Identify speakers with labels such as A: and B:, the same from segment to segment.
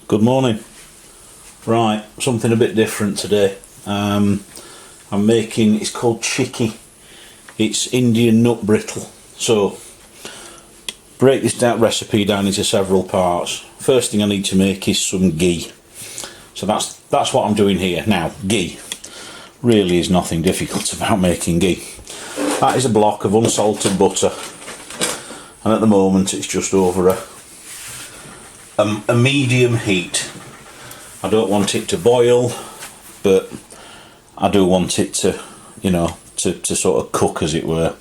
A: Good morning. Right, something a bit different today. I'm making, it's called Chikki. It's Indian nut brittle. So, break this recipe down into several parts. First thing I need to make is some ghee. So that's what I'm doing here. Now, ghee. Really is nothing difficult about making ghee. That is a block of unsalted butter. And at the moment it's just over a medium heat. I don't want it to boil, but I do want it to, to sort of cook, as it were.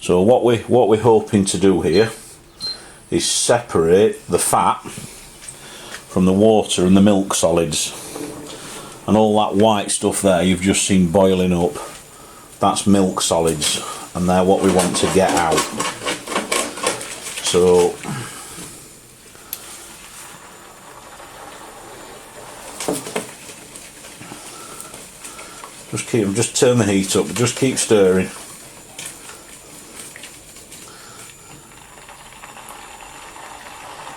A: So what we're hoping to do here is separate the fat from the water and the milk solids, and all that white stuff there you've just seen boiling up, that's milk solids, and they're what we want to get out. So just turn the heat up, just keep stirring.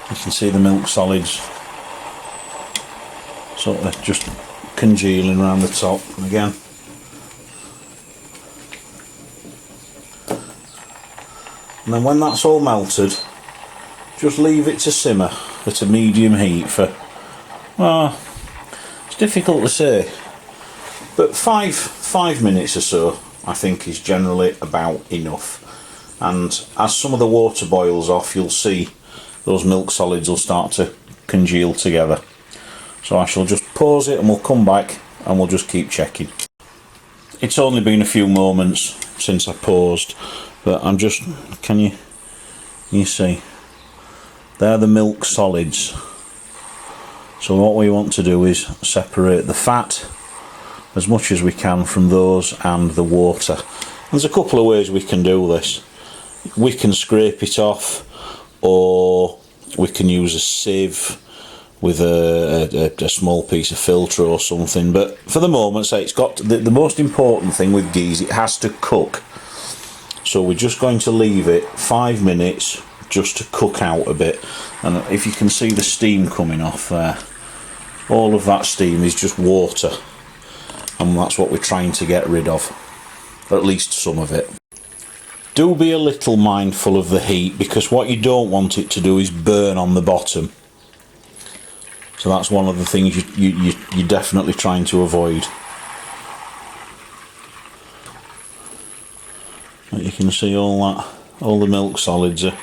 A: You can see the milk solids sort of just congealing around the top again. And then when that's all melted, just leave it to simmer at a medium heat for, well, it's difficult to say, but five minutes or so I think is generally about enough. And as some of the water boils off, you'll see those milk solids will start to congeal together. So I shall just pause it and we'll come back and we'll just keep checking. It's only been a few moments since I paused, but I'm just, can you see? They're the milk solids. So what we want to do is separate the fat as much as we can from those and the water. There's a couple of ways we can do this. We can scrape it off, or we can use a sieve with a small piece of filter or something, but for the moment, say it's got the most important thing with ghee is it has to cook. So we're just going to leave it 5 minutes just to cook out a bit, and if you can see the steam coming off there, all of that steam is just water, and that's what we're trying to get rid of, or at least some of it. Do be a little mindful of the heat, because what you don't want it to do is burn on the bottom. So that's one of the things you're definitely trying to avoid. But you can see all the milk solids are.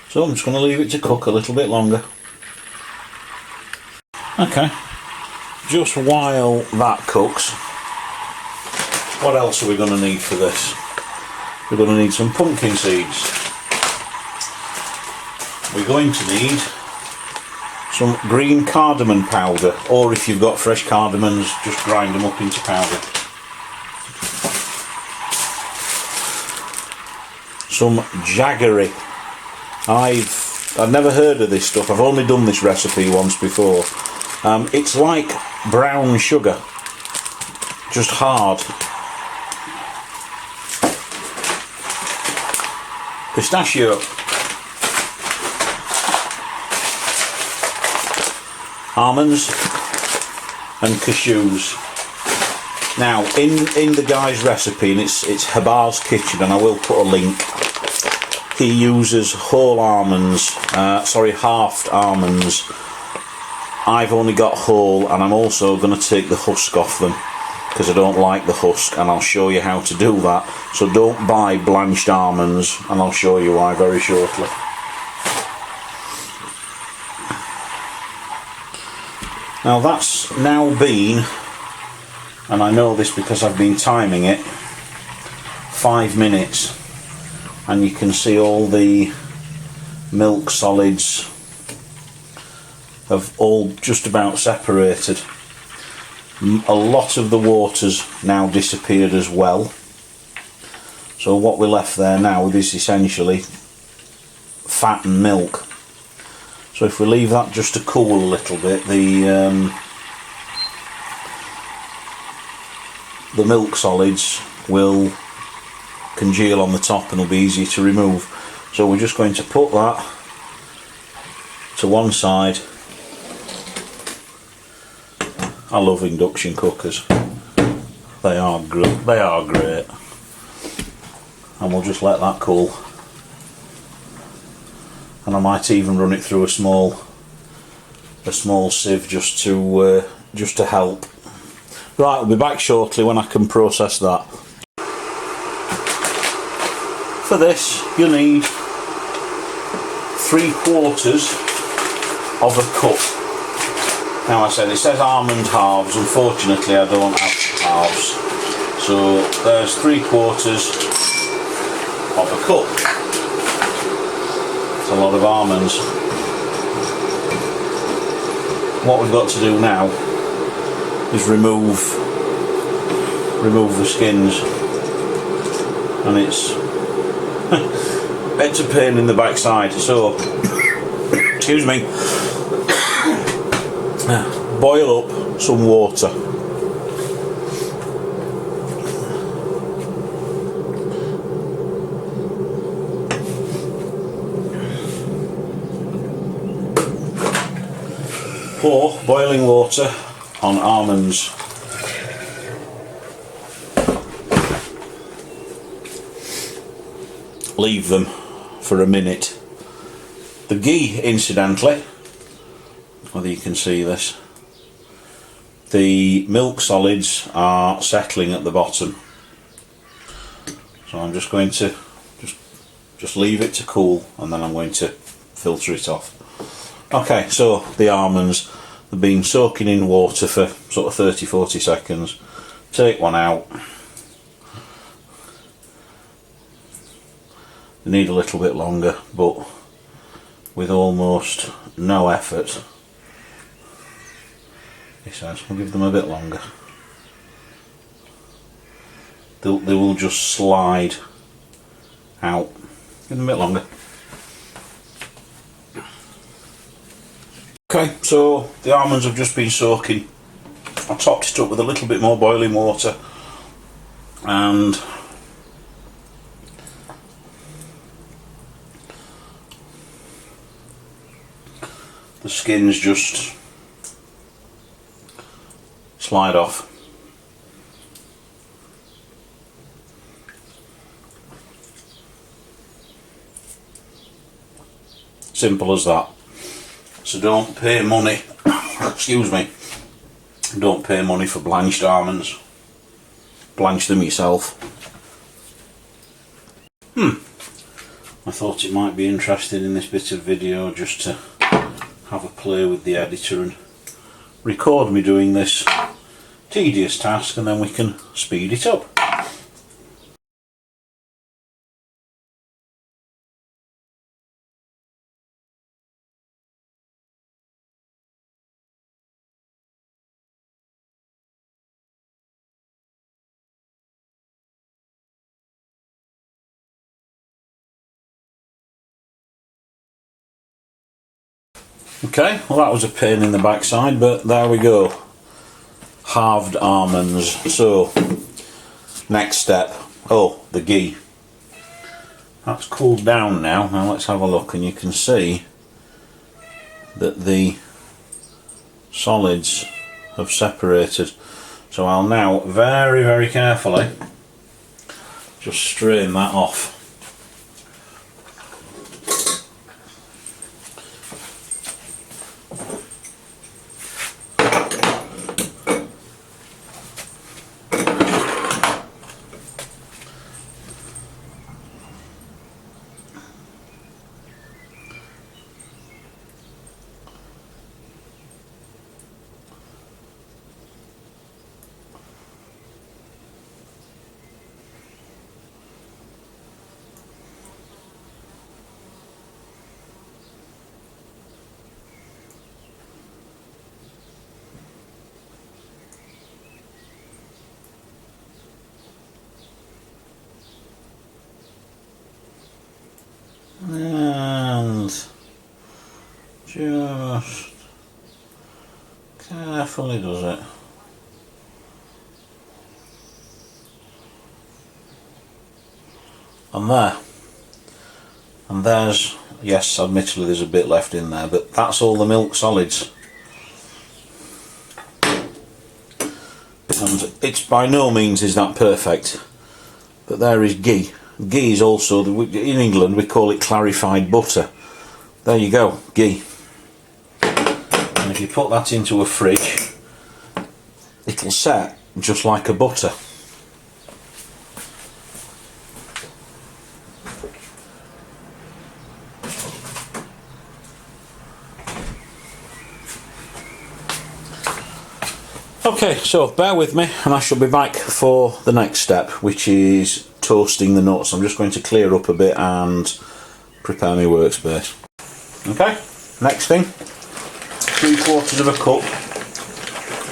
A: So I'm just going to leave it to cook a little bit longer. Okay, just while that cooks, what else are we going to need for this? We're going to need some pumpkin seeds. We're going to need some green cardamom powder, or if you've got fresh cardamoms, just grind them up into powder. Some jaggery. I've never heard of this stuff. I've only done this recipe once before. It's like brown sugar, just hard. Pistachio. Almonds and cashews. Now in the guy's recipe, and it's Hebbars Kitchen, and I will put a link, he uses whole almonds, halved almonds. I've only got whole, and I'm also going to take the husk off them because I don't like the husk, and I'll show you how to do that. So don't buy blanched almonds, and I'll show you why very shortly. Now that's now been, and I know this because I've been timing it, 5 minutes, and you can see all the milk solids have all just about separated. A lot of the water's now disappeared as well, so what we're left there now is essentially fat and milk. So if we leave that just to cool a little bit, the milk solids will congeal on the top and it'll be easier to remove. So we're just going to put that to one side. I love induction cookers. They are great. And we'll just let that cool. And I might even run it through a small sieve just to help. Right, I'll be back shortly when I can process that. For this, you'll need 3/4 of a cup. Now I said it says almond halves. Unfortunately, I don't have halves. So there's 3/4 of a cup. It's a lot of almonds. What we've got to do now is remove the skins, and it's a pain in the backside. So excuse me. Boil up some water. Pour boiling water on almonds. Leave them for a minute. The ghee, incidentally, whether you can see this, the milk solids are settling at the bottom. So I'm just going to just leave it to cool, and then I'm going to filter it off. Okay, so the almonds have been soaking in water for sort of 30-40 seconds. Take one out. They need a little bit longer, but with almost no effort. He says, we'll give them a bit longer. They will just slide out. Give them a bit longer. Okay, so the almonds have just been soaking. I topped it up with a little bit more boiling water, and the skins just slide off. Simple as that. So don't pay money, excuse me, don't pay money for blanched almonds. Blanch them yourself. I thought it might be interesting in this bit of video just to have a play with the editor and record me doing this tedious task, and then we can speed it up. Okay, well that was a pain in the backside, but there we go. Halved almonds. So, next step. Oh, the ghee. That's cooled down now. Now let's have a look, and you can see that the solids have separated. So I'll now very, very carefully just strain that off. And just carefully does it. and there. And there's, yes, admittedly there's a bit left in there, but that's all the milk solids. And it's by no means is that perfect, but there is ghee. Ghee is also, in England we call it clarified butter. There you go, ghee. And if you put that into a fridge, it'll set just like a butter. Okay, so bear with me and I shall be back for the next step, which is toasting the nuts. I'm just going to clear up a bit and prepare my workspace. Okay, next thing, 3/4 of a cup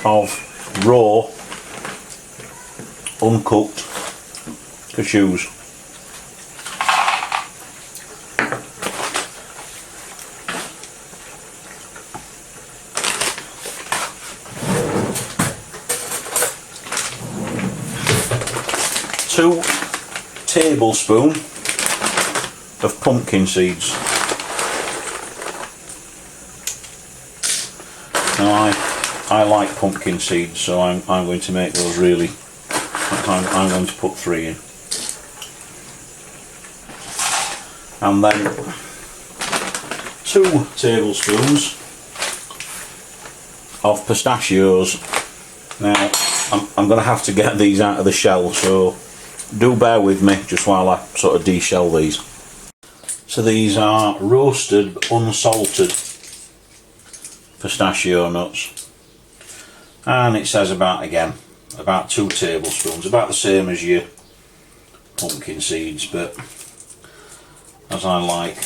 A: of raw, uncooked cashews. Two tablespoons of pumpkin seeds. Now I like pumpkin seeds, so I'm going to make those really. I'm going to put 3 in, and then 2 tablespoons of pistachios. Now I'm going to have to get these out of the shell, so do bear with me just while I sort of de-shell these. So these are roasted, unsalted pistachio nuts, and it says about 2 tablespoons, about the same as your pumpkin seeds, but as I like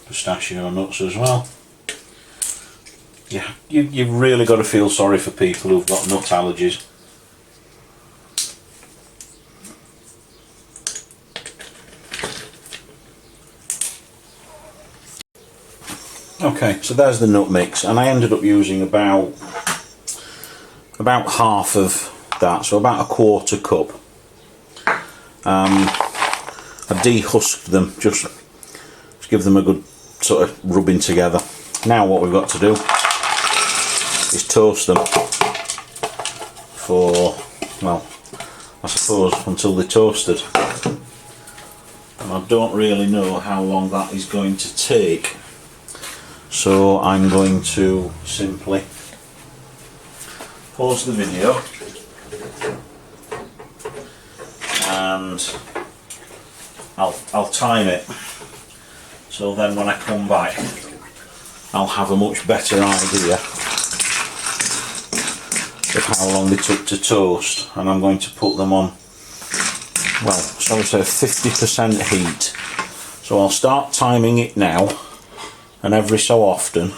A: pistachio nuts as well. Yeah, you've really got to feel sorry for people who've got nut allergies. Okay, so there's the nut mix, and I ended up using about half of that, so about 1/4 cup. I dehusked them just to give them a good sort of rubbing together. Now what we've got to do is toast them for, well, I suppose until they're toasted. And I don't really know how long that is going to take. So I'm going to simply pause the video and I'll time it, so then when I come back I'll have a much better idea of how long they took to toast. And I'm going to put them on, well, shall we say 50% heat. So I'll start timing it now, and every so often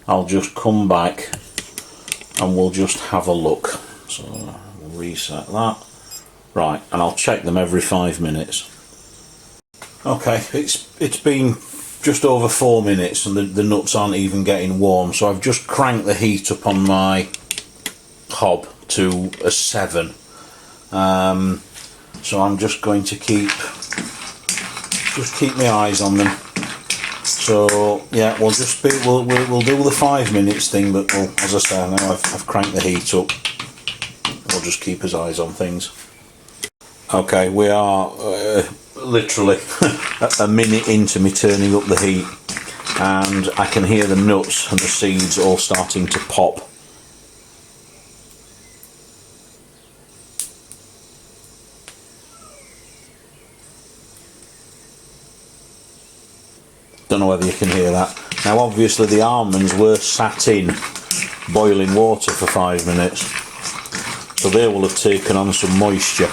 A: I'll just come back and we'll just have a look. So we'll reset that. Right, and I'll check them every 5 minutes. Okay, it's been just over 4 minutes and the nuts aren't even getting warm, so I've just cranked the heat up on my hob to a 7. So I'm just going to keep my eyes on them. So yeah, we'll do the 5 minutes thing, but as I say, now I've cranked the heat up, we'll just keep his eyes on things. Okay, we are literally a minute into me turning up the heat, and I can hear the nuts and the seeds all starting to pop. Don't know whether you can hear that. Now obviously the almonds were sat in boiling water for 5 minutes, so they will have taken on some moisture.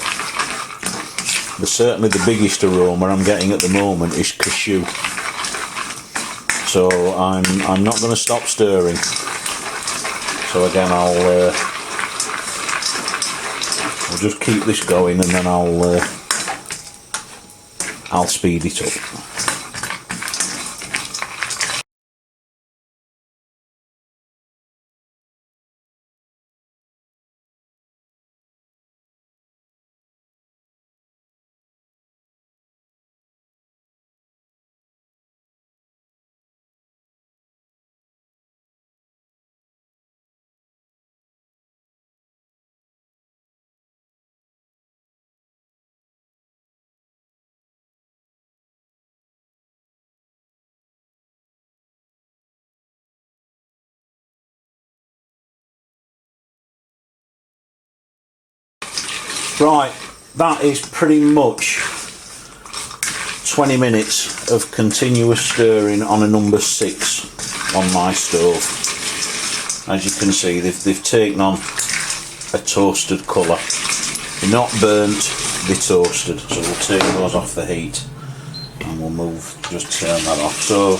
A: But certainly the biggest aroma I'm getting at the moment is cashew. So I'm not going to stop stirring. So again I'll just keep this going, and then I'll speed it up. Right, that is pretty much 20 minutes of continuous stirring on a number 6 on my stove. As you can see, they've taken on a toasted colour. They're not burnt, they're toasted. So we'll take those off the heat and we'll just turn that off. So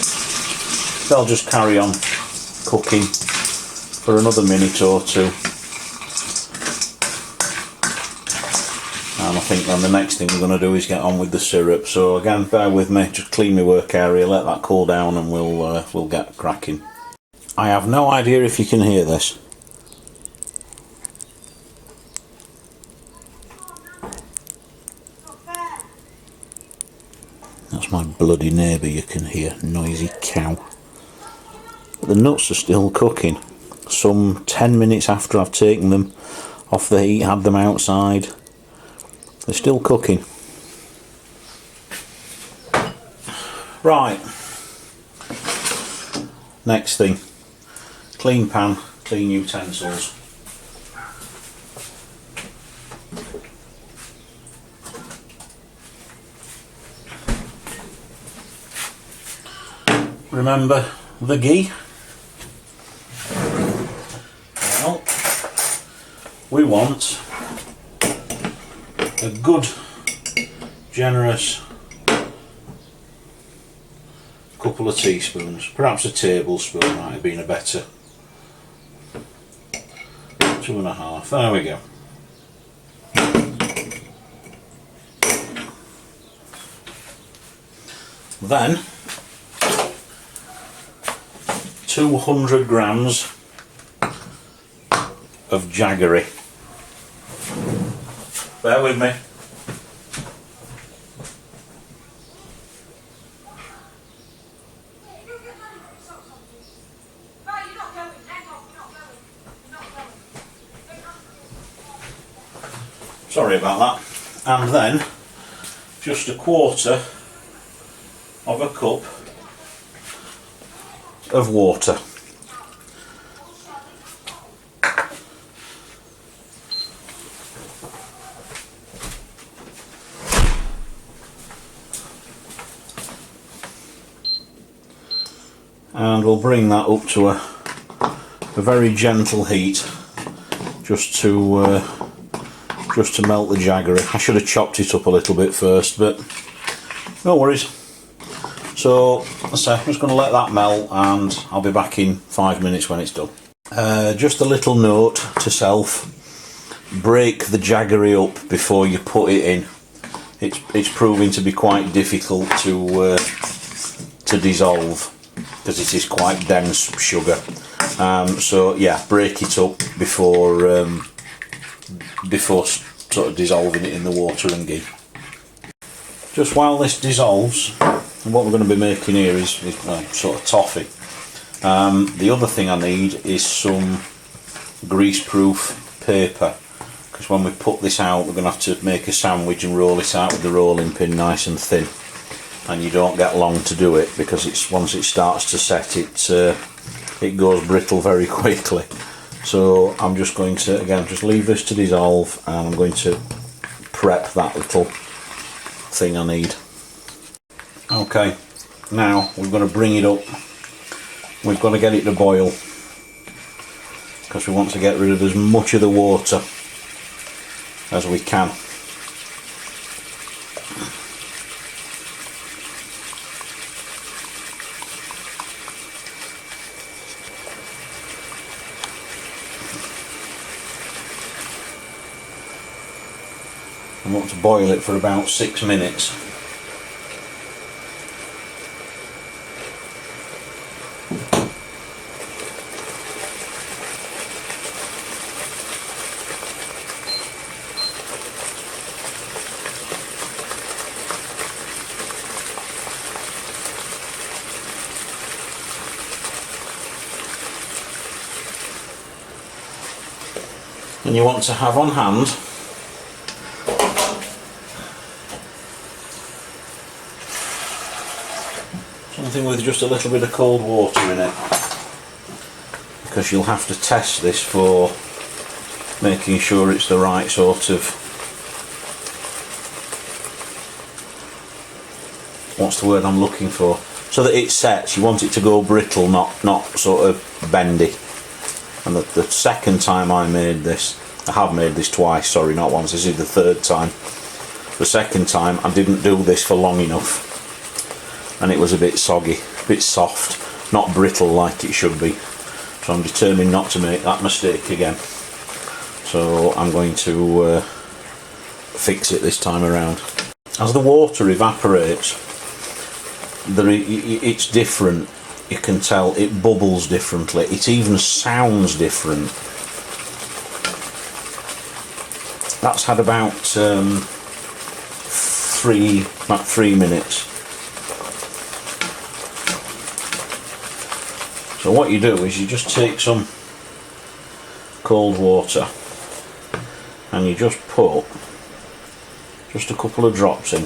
A: they'll just carry on cooking for another minute or two. And I think then the next thing we're going to do is get on with the syrup. So again, bear with me, just clean my work area, let that cool down and we'll get cracking. I have no idea if you can hear this. That's my bloody neighbour you can hear, noisy cow. But the nuts are still cooking. Some 10 minutes after I've taken them off the heat, had them outside. They're still cooking. Right. Next thing. Clean pan, clean utensils. Remember the ghee? Well, we want a good, generous couple of teaspoons, perhaps a tablespoon might have been a better. 2.5, there we go. Then 200 grams of jaggery. Bear with me. Sorry about that. And then just a quarter of a cup of water. And we'll bring that up to a very gentle heat, just to melt the jaggery. I should have chopped it up a little bit first, but no worries. So I'm just going to let that melt and I'll be back in 5 minutes when it's done. Just a little note to self: break the jaggery up before you put it in. It's proving to be quite difficult to dissolve because it is quite dense sugar. So yeah, break it up before sort of dissolving it in the water and ghee. Just while this dissolves, what we're going to be making here is sort of toffee. The other thing I need is some grease-proof paper, because when we put this out we're going to have to make a sandwich and roll it out with the rolling pin nice and thin, and you don't get long to do it because once it starts to set it goes brittle very quickly. So I'm just going to again just leave this to dissolve, and I'm going to prep that little thing I need. Okay, now we're going to bring it up. We've got to get it to boil because we want to get rid of as much of the water as we can. I want to boil it for about 6 minutes. And you want to have on hand something with just a little bit of cold water in it, because you'll have to test this for making sure it's the right sort of what's the word I'm looking for? So that it sets. You want it to go brittle, not sort of bendy. And the second time I made this, I have made this twice, sorry, not once, this is the third time. The second time I didn't do this for long enough and it was a bit soggy, a bit soft, not brittle like it should be. So I'm determined not to make that mistake again. So I'm going to fix it this time around. As the water evaporates, it's different. You can tell it bubbles differently. It even sounds different. That's had about 3 minutes. So what you do is you just take some cold water and you just put just a couple of drops in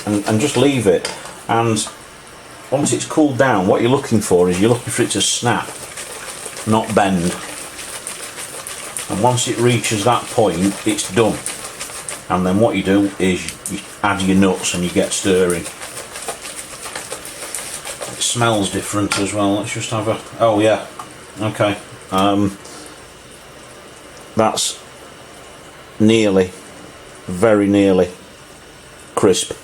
A: and just leave it, and once it's cooled down, what you're looking for is you're looking for it to snap, not bend. And once it reaches that point, it's done. And then what you do is you add your nuts and you get stirring. It smells different as well. Let's just have a... oh yeah, okay. That's nearly, very nearly crisp.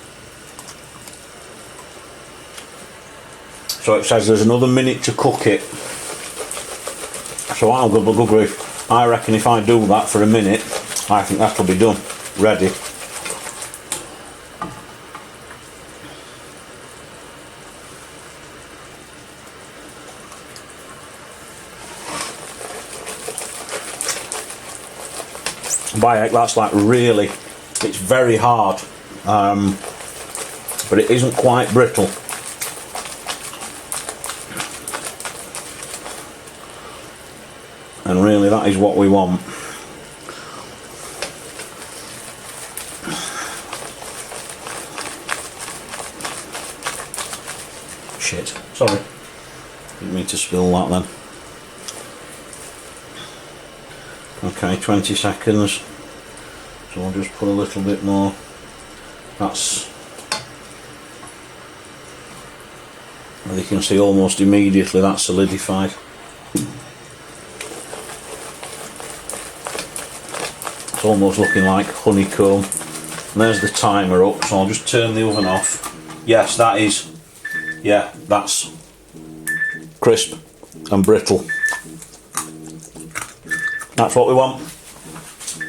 A: So it says there's another minute to cook it. So I'll go grief. I reckon if I do that for a minute, I think that'll be done, ready. By heck, that's like really, it's very hard, but it isn't quite brittle. And really that is what we want. Shit, sorry. Didn't mean to spill that then. Okay, 20 seconds. So I'll just put a little bit more. That's, as you can see, almost immediately that's solidified. It's almost looking like honeycomb. And there's the timer up, so I'll just turn the oven off. Yes, that is, yeah, that's crisp and brittle. That's what we want.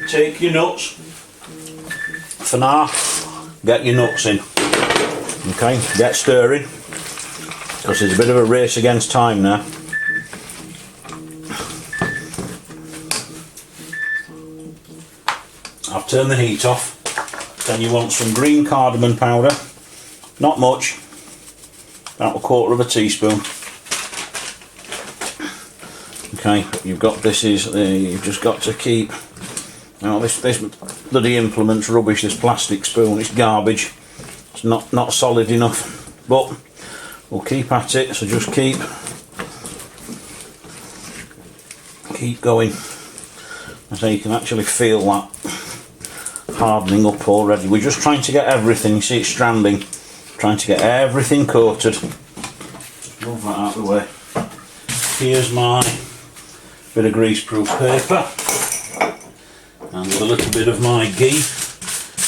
A: Take your nuts. For now, get your nuts in. Okay, get stirring, because there's a bit of a race against time now. I've turned the heat off. Then you want some green cardamom powder, not much, about 1/4 teaspoon. Okay, you've got you've just got to keep. Now this bloody implement's rubbish. This plastic spoon, it's garbage. It's not solid enough, but we'll keep at it. So just keep going. So you can actually feel that hardening up already. We're just trying to get everything, you see it's stranding, trying to get everything coated. Move that out of the way. Here's my bit of greaseproof paper, and with a little bit of my ghee,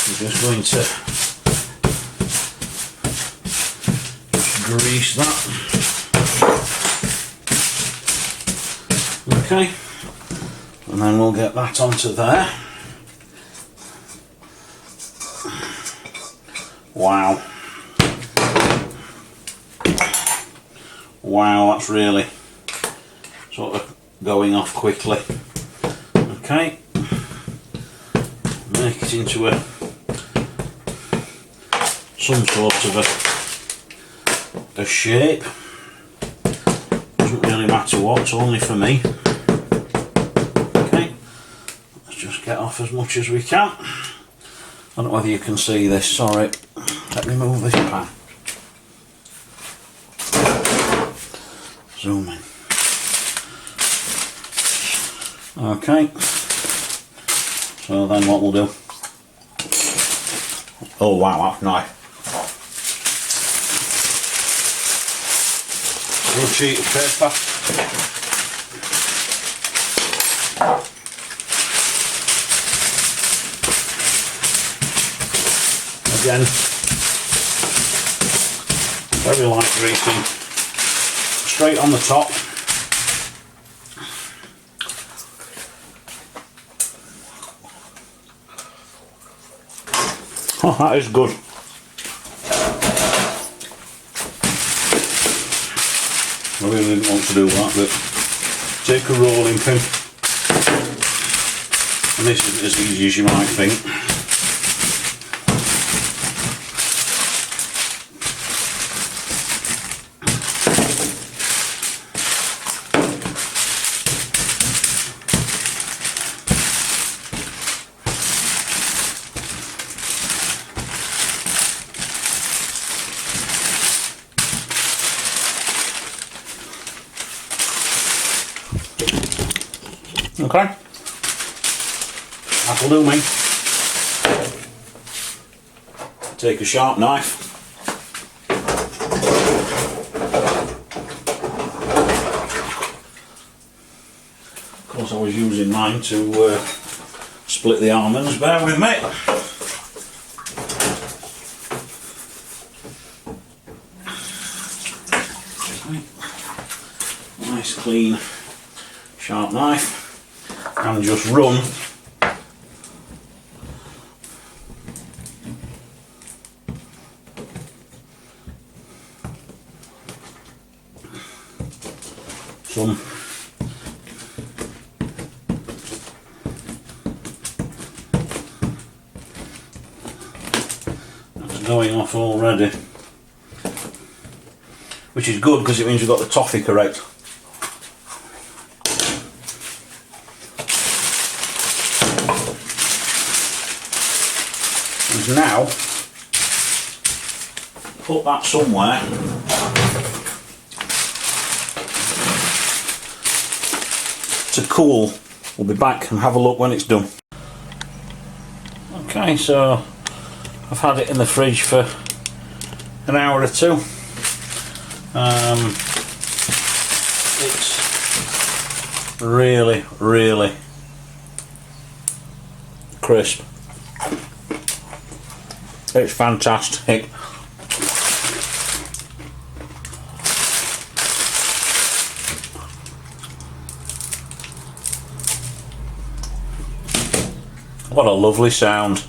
A: we're just going to grease that. Okay, and then we'll get that onto there. Wow. Wow, that's really sort of going off quickly. Okay. Make it into some sort of a shape. Doesn't really matter what, it's only for me. Okay. Let's just get off as much as we can. I don't know whether you can see this, sorry. Let me move this pan. Zoom in. Okay. So then what we'll do. Oh wow, that's nice. onto a sheet of paper. Again, very light greasing, straight on the top. Oh, that is good. I really didn't want to do that, but take a rolling pin, and this isn't as easy as you might think. Okay, that'll do me. Take a sharp knife. Of course I was using mine to split the almonds, bear with me. Nice clean sharp knife. And just run some that's going off already, which is good because it means you've got the toffee correct. Now put that somewhere to cool. We'll be back and have a look when it's done. Okay, so I've had it in the fridge for an hour or two. It's really crisp. It's fantastic. What a lovely sound.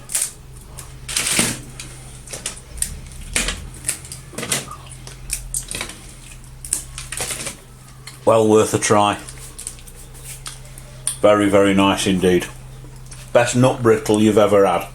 A: Well worth a try. Very nice indeed. Best nut brittle you've ever had.